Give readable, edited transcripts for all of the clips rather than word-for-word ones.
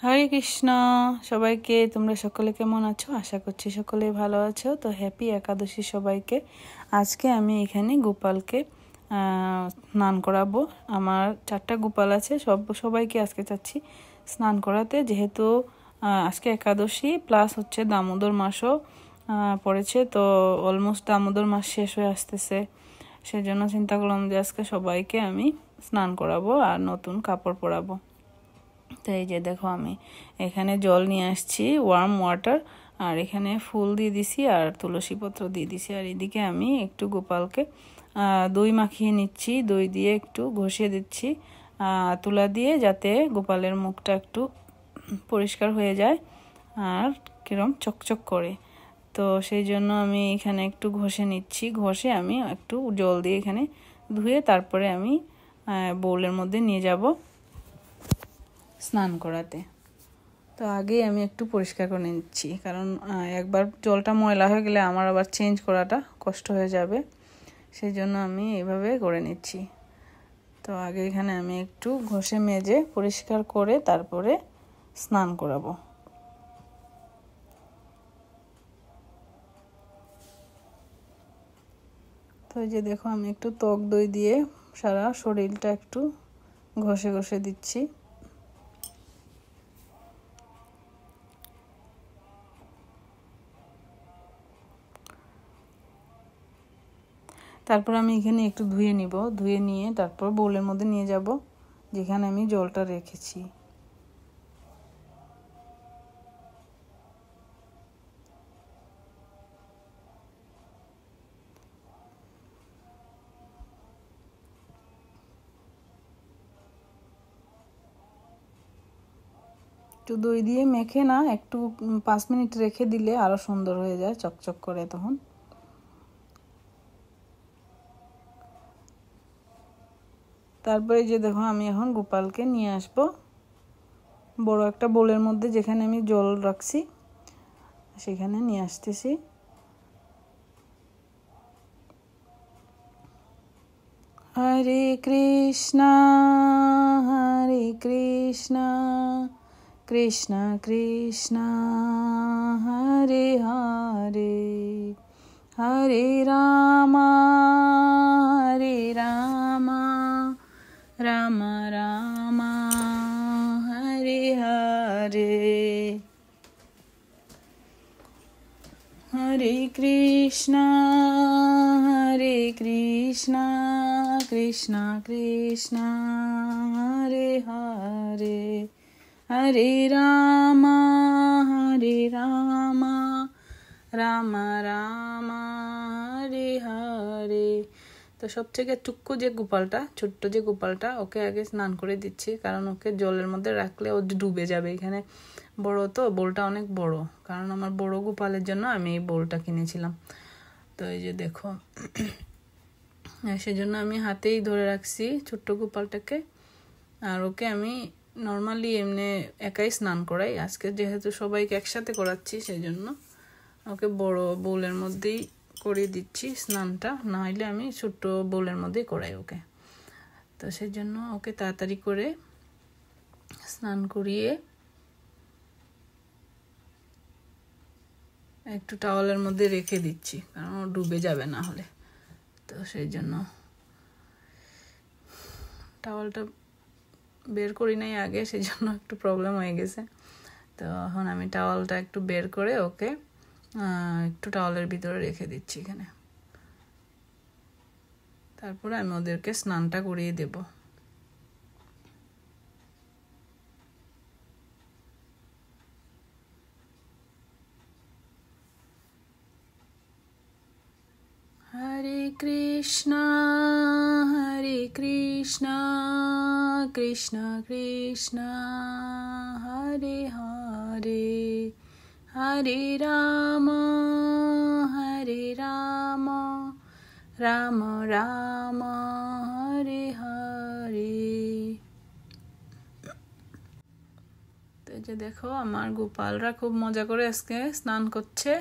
হরে কৃষ্ণ সবাইকে। তোমরা সকলে কেমন আছো? আশা করছি সকলে ভালো আছো। তো হ্যাপি একাদশী সবাইকে। আজকে আমি এখানে গোপালকে স্নান করাবো। আমার 4টা গোপাল আছে, সবাইকে আজকে চাচ্ছি স্নান করাতে, যেহেতু আজকে একাদশী প্লাস হচ্ছে দামোদর মাসও পড়েছে। তো অলমোস্ট দামোদর মাস শেষ হয়ে আসতেছে, সেজন্য চিন্তা করলাম যে আজকে সবাইকে আমি স্নান করাবো আর নতুন কাপড় পরাবো। তো এই যে দেখো, আমি এখানে জল নিয়ে আসছি, ওয়ার্ম ওয়াটার, আর এখানে ফুল দিয়ে দিছি আর তুলসী পত্র দিয়ে দিছি। আর এদিকে আমি একটু গোপালকে দই মাখিয়ে নিচ্ছি, দই দিয়ে একটু ঘষিয়ে দিচ্ছি তুলা দিয়ে, যাতে গোপালের মুখটা একটু পরিষ্কার হয়ে যায় আর কিরম চকচক করে। তো সেই জন্য আমি এখানে একটু ঘষে নিচ্ছি, ঘষে আমি একটু জল দিয়ে এখানে ধুয়ে তারপরে আমি বোলের মধ্যে নিয়ে যাব স্নান করাতে। তো আগেই আমি একটু পরিষ্কার করে নিচ্ছি, কারণ একবার জলটা ময়লা হয়ে গেলে আমার আবার চেঞ্জ করাটা কষ্ট হয়ে যাবে, সেই জন্য আমি এইভাবে করে নিচ্ছি। তো আগে এখানে আমি একটু ঘষে মেজে পরিষ্কার করে তারপরে স্নান করাবো। তো এই যে দেখো, আমি একটু টক দই দিয়ে সারা শরীরটা একটু ঘষে ঘষে দিচ্ছি। তারপর আমি এখানে একটু ধুয়ে নিব, ধুয়ে নিয়ে তারপর বোলের মধ্যে নিয়ে যাব যেখানে আমি জলটা রেখেছি। একটু দই দিয়ে মেখে না, একটু 5 মিনিট রেখে দিলে আরো সুন্দর হয়ে যায়, চকচক করে তখন। তারপরে যে দেখো, আমি এখন গোপালকে নিয়ে আসব বড় একটা বোলের মধ্যে, যেখানে আমি জল রাখছি সেখানে নিয়ে আসতেছি। হরে কৃষ্ণ হরে কৃষ্ণ কৃষ্ণ কৃষ্ণ হরে হরে, হরে রাম হরে রাম রাম রাম হরে হরে, হরে কৃষ্ণ কৃষ্ণ কৃষ্ণ হরে হরে, হরে রাম রাম রাম হরে হরে। তো সব থেকে টুকু যে গোপালটা, ছোট্ট যে গোপালটা, ওকে আগে স্নান করে দিচ্ছি, কারণ ওকে জলের মধ্যে রাখলে ও ডুবে যাবে। এখানে বড় তো, বোলটা অনেক বড়, কারণ আমার বড় গোপালের জন্য আমি এই বোলটা কিনেছিলাম। তো এই যে দেখো, সেজন্য আমি হাতেই ধরে রাখছি ছোট্ট গোপালটাকে। আর ওকে আমি নর্মালি এমনি একাই স্নান করাই, আজকে যেহেতু সবাইকে একসাথে করাচ্ছি সেই জন্য ওকে বড় বোলের মধ্যেই করিয়ে দিচ্ছি স্নানটা, না হলে আমি ছোট্ট বোলের মধ্যেই করাই ওকে। তো সেই জন্য ওকে তাড়াতাড়ি করে স্নান করিয়ে একটু টাওয়ালের মধ্যে রেখে দিচ্ছি, কারণ ও ডুবে যাবে না হলে। তো সেই জন্য টাওয়ালটা বের করি নাই আগে, সেই জন্য একটু প্রবলেম হয়ে গেছে। তো এখন আমি টাওয়ালটা একটু বের করে ওকে একটু টাওয়ালের ভিতরে রেখে দিচ্ছি এখানে। তারপরে আমি ওদেরকে স্নানটা করিয়ে দেব। হরে কৃষ্ণ কৃষ্ণ কৃষ্ণ হরে হরে, হরে রাম রাম রাম হরে হরে। তো যে দেখো, আমার গোপালরা খুব মজা করে আজকে স্নান করছে।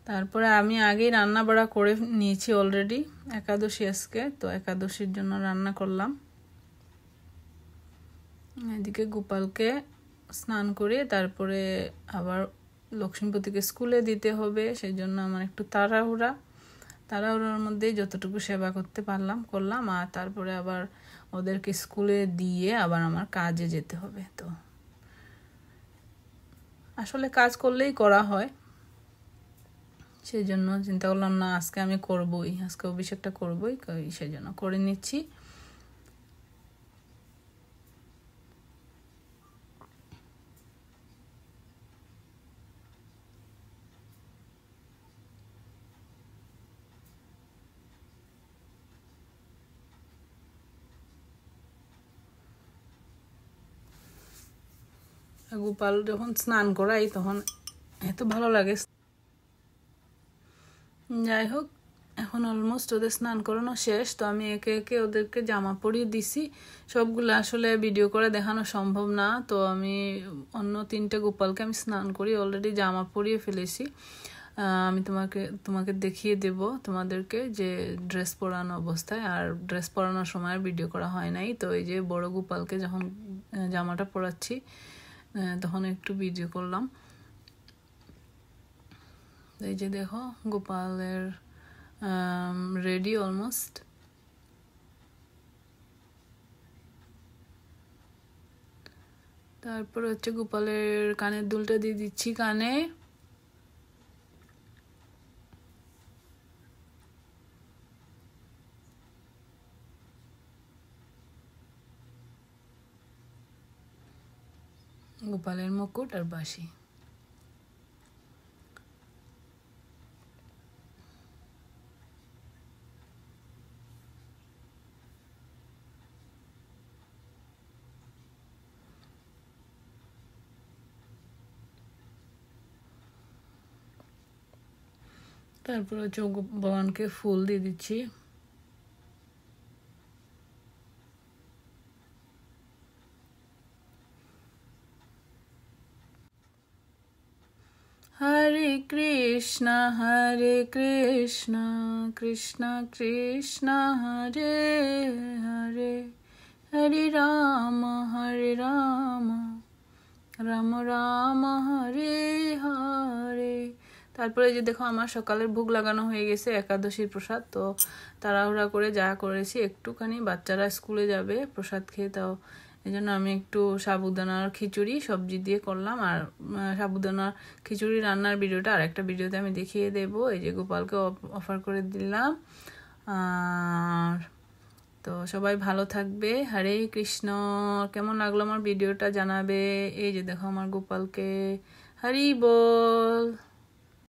তারপরে আমি আগেই রান্না বাড়া করে নিয়েছি অলরেডি, একাদশী আজকে, তো একাদশীর জন্য রান্না করলাম। এদিকে গোপালকে স্নান করে তারপরে আবার লক্ষ্মীপতিকে স্কুলে দিতে হবে, সেই জন্য আমার একটু তাড়াহুড়ার মধ্যেই যতটুকু সেবা করতে পারলাম করলাম, আর তারপরে আবার ওদেরকে স্কুলে দিয়ে আবার আমার কাজে যেতে হবে। তো আসলে কাজ করলেই করা হয়, সেই জন্য চিন্তা করলাম না আজকে আমি করবই, আজকে অভিষেকটা করবই, সেই জন্য করে নিচ্ছি। গোপাল যখন স্নান করাই তখন এত ভালো লাগে। যাই হোক, এখন অলমোস্ট ওদের স্নান করানো শেষ, তো আমি একে একে ওদেরকে জামা পরিয়ে দিছি। সবগুলো আসলে ভিডিও করে দেখানো সম্ভব না, তো আমি অন্য 3টে গোপালকে আমি স্নান করি অলরেডি জামা পরিয়ে ফেলেছি। আমি তোমাকে দেখিয়ে দেব তোমাদেরকে যে ড্রেস পরানো অবস্থায়, আর ড্রেস পরানোর সময় আর ভিডিও করা হয় নাই। তো এই যে বড় গোপালকে যখন জামাটা পরাচ্ছি তখন একটু ভিডিও করলাম। এই যে দেখো গোপালের রেডি অলমোস্ট। তারপর হচ্ছে গোপালের কানের দুলটা দিয়ে দিচ্ছি কানে। গোপালের মুকুট আর বাঁশি। তারপর হচ্ছে ভগবানকে ফুল দিয়ে দিচ্ছি। হরে কৃষ্ণ কৃষ্ণ কৃষ্ণ হরে হরে, হরে রাম রাম রাম হরে হরে। তারপরে যে দেখো আমার সকালের ভোগ লাগানো হয়ে গেছে, একাদশীর প্রসাদ। তো তাড়াহুড়া করে যা করেছি, একটুখানি বাচ্চারা স্কুলে যাবে প্রসাদ খেয়ে, তাও এই জন্য আমি একটু সাবুদানার খিচুড়ি সবজি দিয়ে করলাম। আর সাবুদানার খিচুড়ি রান্নার ভিডিওটা আর একটা ভিডিওতে আমি দেখিয়ে দেব। এই যে গোপালকে অফার করে দিলাম। আর তো সবাই ভালো থাকবে। হরে কৃষ্ণ। কেমন লাগলো আমার ভিডিওটা জানাবে। এই যে দেখো আমার গোপালকে। হরি বল।